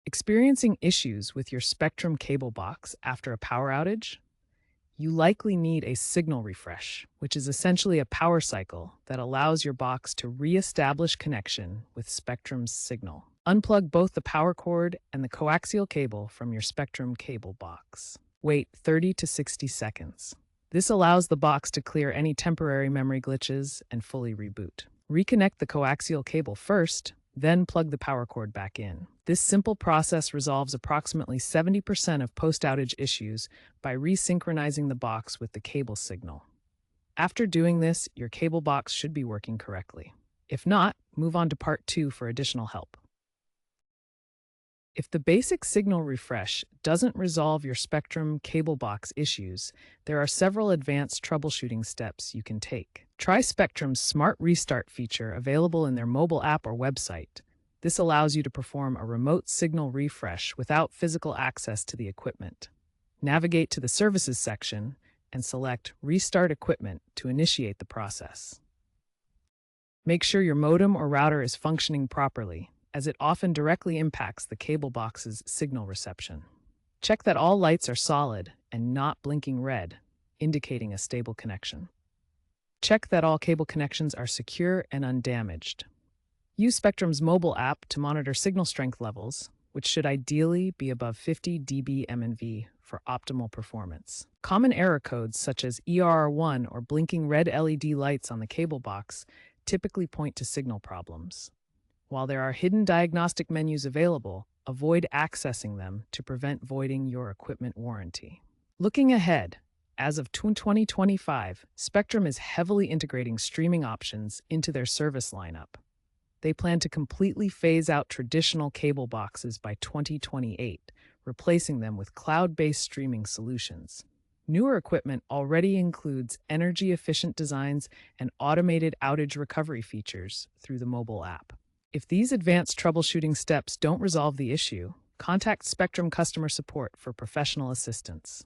Experiencing issues with your Spectrum cable box after a power outage? You likely need a signal refresh, which is essentially a power cycle that allows your box to re-establish connection with Spectrum's signal. Unplug both the power cord and the coaxial cable from your Spectrum cable box. Wait 30 to 60 seconds. This allows the box to clear any temporary memory glitches and fully reboot. Reconnect the coaxial cable first, then plug the power cord back in. This simple process resolves approximately 70% of post-outage issues by resynchronizing the box with the cable signal. After doing this, your cable box should be working correctly. If not, move on to part 2 for additional help. If the basic signal refresh doesn't resolve your Spectrum cable box issues, there are several advanced troubleshooting steps you can take. Try Spectrum's Smart Restart feature available in their mobile app or website. This allows you to perform a remote signal refresh without physical access to the equipment. Navigate to the Services section and select Restart Equipment to initiate the process. Make sure your modem or router is functioning properly, as it often directly impacts the cable box's signal reception. Check that all lights are solid and not blinking red, indicating a stable connection. Check that all cable connections are secure and undamaged. Use Spectrum's mobile app to monitor signal strength levels, which should ideally be above 50 dB/MnV for optimal performance. Common error codes such as ERR1 or blinking red LED lights on the cable box typically point to signal problems. While there are hidden diagnostic menus available, avoid accessing them to prevent voiding your equipment warranty. Looking ahead, as of 2025, Spectrum is heavily integrating streaming options into their service lineup. They plan to completely phase out traditional cable boxes by 2028, replacing them with cloud-based streaming solutions. Newer equipment already includes energy-efficient designs and automated outage recovery features through the mobile app. If these advanced troubleshooting steps don't resolve the issue, contact Spectrum customer support for professional assistance.